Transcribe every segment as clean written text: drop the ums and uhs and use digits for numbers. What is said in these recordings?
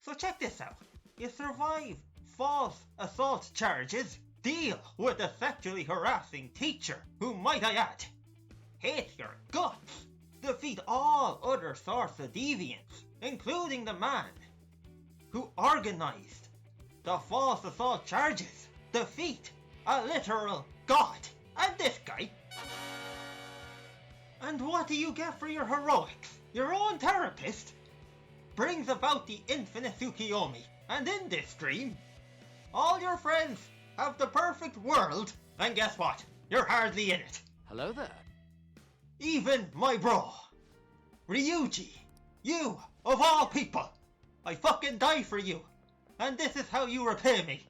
So check this out. You survive false assault charges, deal with a sexually harassing teacher who, might I add, hates your guts, defeat all other sorts of deviants, including the man who organised the false assault charges, defeat a literal god, and this guy. And what do you get for your heroics? Your own therapist brings about the infinite Tsukiyomi, and in this dream, all your friends have the perfect world, and guess what? You're hardly in it. Hello there. Even my bro, Ryuji, you, of all people, I fucking die for you, and this is how you repay me,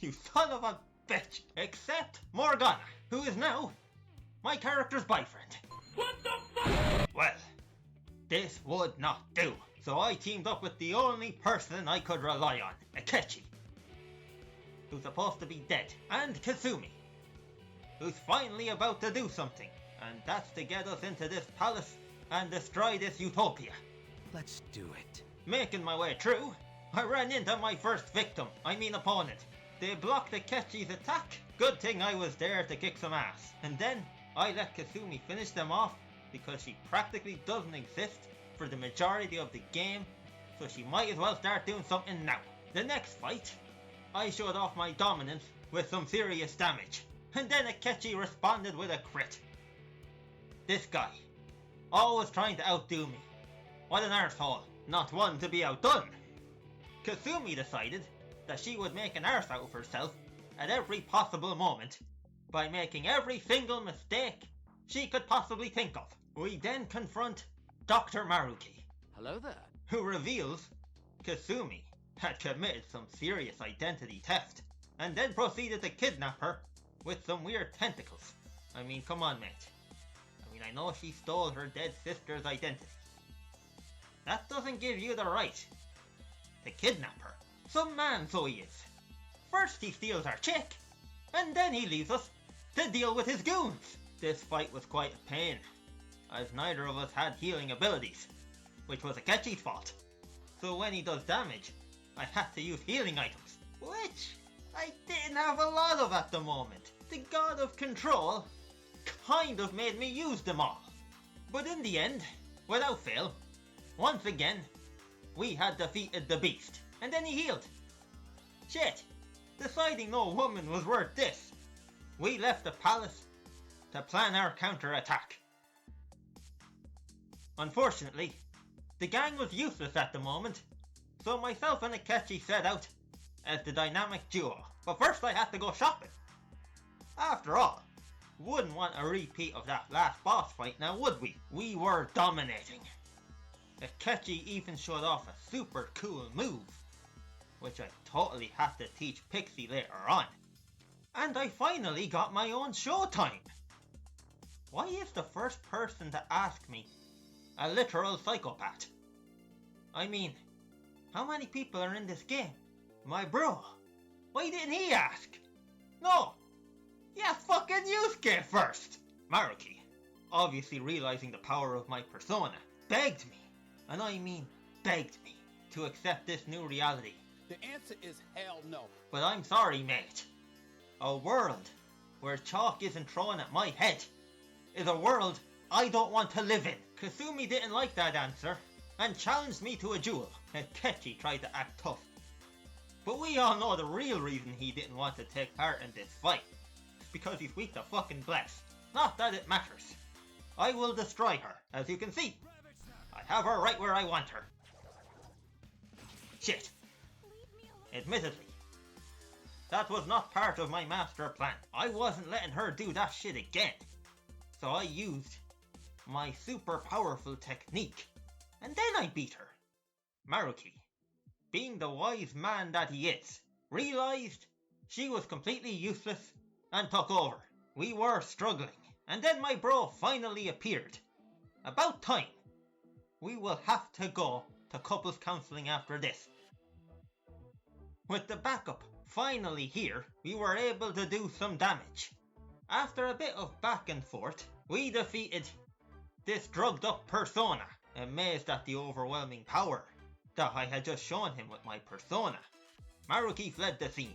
you son of a bitch. Except Morgana, who is now my character's boyfriend. What the fuck? Well, this would not do, so I teamed up with the only person I could rely on, Akechi, who's supposed to be dead, and Kasumi, who's finally about to do something, and that's to get us into this palace and destroy this utopia. Let's do it. Making my way through, I ran into my first victim, opponent. They blocked Akechi's attack. Good thing I was there to kick some ass. And then I let Kasumi finish them off because she practically doesn't exist for the majority of the game, so she might as well start doing something now. The next fight, I showed off my dominance with some serious damage, and then Akechi responded with a crit. This guy, always trying to outdo me. What an arsehole, not one to be outdone. Kasumi decided that she would make an arse out of herself at every possible moment by making every single mistake she could possibly think of. We then confront Dr. Maruki. Hello there. Who reveals Kasumi had committed some serious identity theft and then proceeded to kidnap her with some weird tentacles. Come on, mate. I know she stole her dead sister's identity. That doesn't give you the right to kidnap her. Some man, so he is. First he steals our chick, and then he leaves us to deal with his goons. This fight was quite a pain, as neither of us had healing abilities, which was Akechi's fault. So when he does damage, I had to use healing items, which I didn't have a lot of at the moment. The god of control kind of made me use them all. But in the end, without fail, once again, we had defeated the beast, and then he healed. Shit, deciding no woman was worth this, we left the palace to plan our counter-attack. Unfortunately, the gang was useless at the moment, so myself and Akechi set out as the dynamic duo. But first I had to go shopping. After all, wouldn't want a repeat of that last boss fight now, would we? We were dominating. Akechi even showed off a super cool move, which I totally had to teach Pixie later on. And I finally got my own showtime. Why is the first person to ask me a literal psychopath? How many people are in this game? My bro. Why didn't he ask? No! Yeah, fucking Yusuke first! Maruki, obviously realizing the power of my persona, begged me, and begged me, to accept this new reality. The answer is hell no. But I'm sorry, mate. A world where chalk isn't thrown at my head is a world I don't want to live in. Kasumi didn't like that answer and challenged me to a duel. Akechi tried to act tough. But we all know the real reason he didn't want to take part in this fight. It's because he's weak to fucking bless. Not that it matters. I will destroy her, as you can see. I have her right where I want her. Shit. Admittedly, that was not part of my master plan. I wasn't letting her do that shit again. So I used my super powerful technique, and then I beat her. Maruki, being the wise man that he is, realized she was completely useless and took over. We were struggling, and then my bro finally appeared. About time. We will have to go to couples counseling after this. With the backup finally here, we were able to do some damage. After a bit of back and forth, we defeated this drugged up persona, amazed at the overwhelming power that I had just shown him with my persona, Maruki fled the scene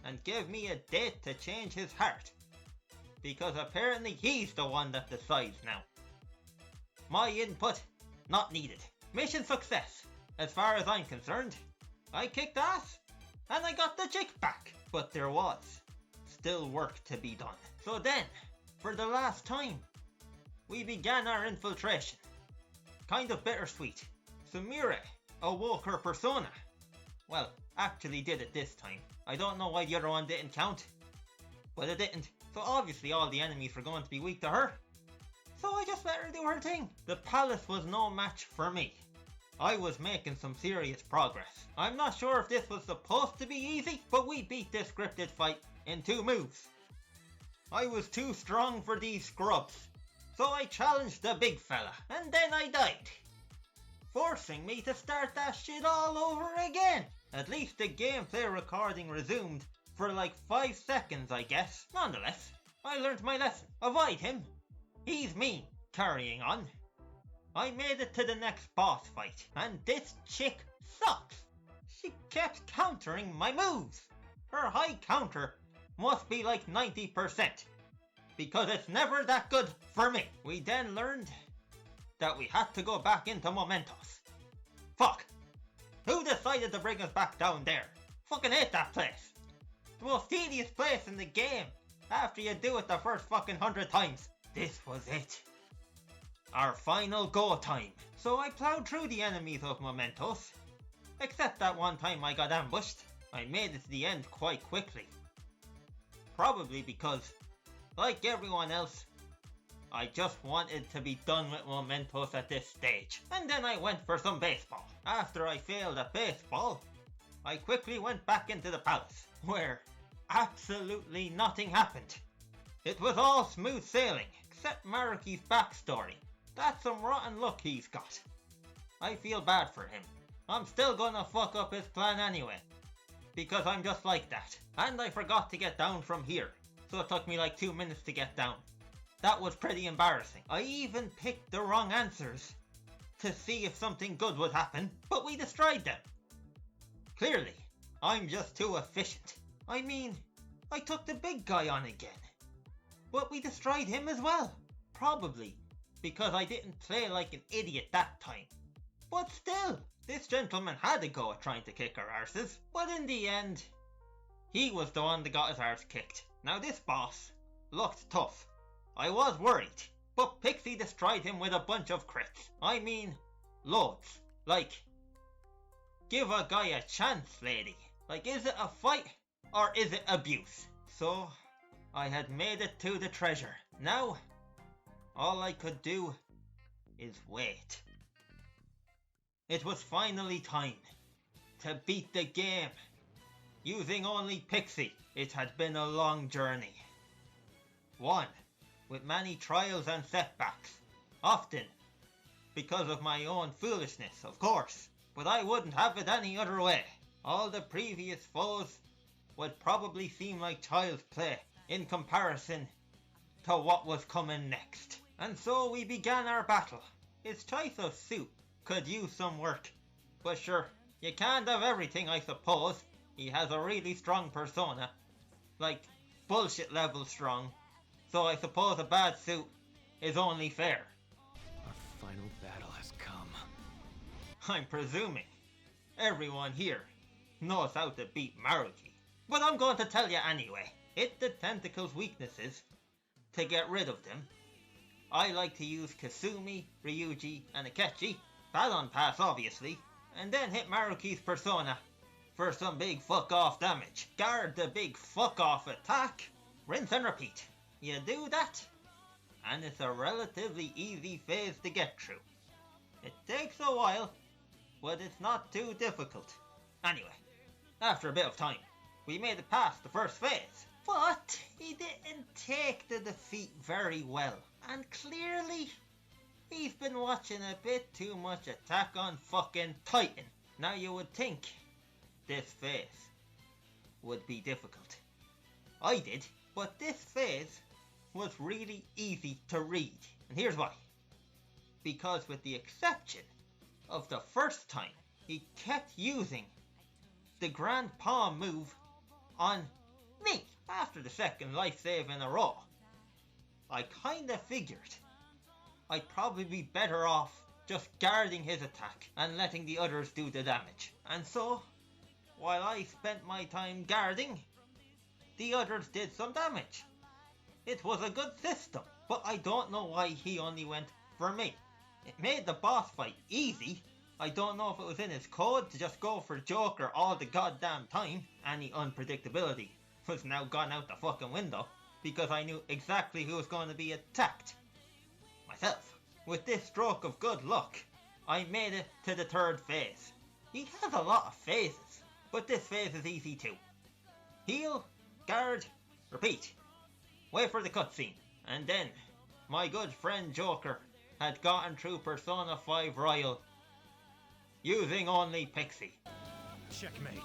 and gave me a date to change his heart, because apparently he's the one that decides now. My input, not needed. Mission success, as far as I'm concerned. I kicked ass, and I got the chick back, but there was still work to be done. So then, for the last time, we began our infiltration. Kind of bittersweet. Sumire awoke her persona. Well, actually did it this time. I don't know why the other one didn't count, but it didn't. So obviously all the enemies were going to be weak to her. So I just let her do her thing. The palace was no match for me. I was making some serious progress. I'm not sure if this was supposed to be easy, but we beat this scripted fight in 2 moves. I was too strong for these scrubs, so I challenged the big fella, and then I died, forcing me to start that shit all over again. At least the gameplay recording resumed for like 5 seconds, I guess. Nonetheless, I learned my lesson. Avoid him. He's mean. Carrying on, I made it to the next boss fight, and this chick sucks. She kept countering my moves. Her high counter must be like 90%, because it's never that good for me. We then learned that we had to go back into Mementos. Fuck! Who decided to bring us back down there? Fucking hate that place. The most tedious place in the game after you do it the first fucking 100 times. This was it. Our final go time. So I plowed through the enemies of Mementos. Except that one time I got ambushed. I made it to the end quite quickly. Probably because, like everyone else, I just wanted to be done with Mementos at this stage. And then I went for some baseball. After I failed at baseball, I quickly went back into the palace, where absolutely nothing happened. It was all smooth sailing, except Maruki's backstory. That's some rotten luck he's got. I feel bad for him. I'm still gonna fuck up his plan anyway, because I'm just like that. And I forgot to get down from here, so it took me like 2 minutes to get down. That was pretty embarrassing. I even picked the wrong answers to see if something good would happen, but we destroyed them. Clearly, I'm just too efficient. I mean, I took the big guy on again, but we destroyed him as well. Probably because I didn't play like an idiot that time. But still, this gentleman had a go at trying to kick our arses, but in the end, he was the one that got his arse kicked. Now this boss looked tough. I was worried, but Pixie destroyed him with a bunch of crits. I mean, loads. Like, give a guy a chance, lady. Like, is it a fight or is it abuse? So, I had made it to the treasure. Now, all I could do is wait. It was finally time to beat the game, using only Pixie. It had been a long journey. One with many trials and setbacks, often because of my own foolishness, of course, but I wouldn't have it any other way. All the previous foes would probably seem like child's play in comparison to what was coming next. And so we began our battle. His choice of suit could use some work, but sure, you can't have everything, I suppose. He has a really strong persona, like bullshit level strong, so I suppose a bad suit is only fair. Our final battle has come. I'm presuming everyone here knows how to beat Maruki, but I'm going to tell you anyway. Hit the tentacle's weaknesses to get rid of them. I like to use Kasumi, Ryuji, and Akechi, Ballon Pass obviously, and then hit Maruki's persona for some big fuck off damage. Guard the big fuck off attack, rinse and repeat. You do that, and it's a relatively easy phase to get through. It takes a while, but it's not too difficult. Anyway, after a bit of time, we made it past the first phase. But he didn't take the defeat very well, and clearly he's been watching a bit too much Attack on fucking Titan. Now you would think this phase would be difficult. I did, but this phase was really easy to read, and here's why. Because with the exception of the first time he kept using the Grand Palm move on me after the second life save in a row. I kinda figured I'd probably be better off just guarding his attack and letting the others do the damage. And so, while I spent my time guarding, the others did some damage. It was a good system, but I don't know why he only went for me. It made the boss fight easy. I don't know if it was in his code to just go for Joker all the goddamn time. Any unpredictability was now gone out the fucking window, because I knew exactly who was going to be attacked. Myself. With this stroke of good luck, I made it to the third phase. He has a lot of phases, but this phase is easy too. Heal, guard, repeat. Wait for the cutscene, and then my good friend Joker had gotten through Persona 5 Royal using only Pixie. Checkmate.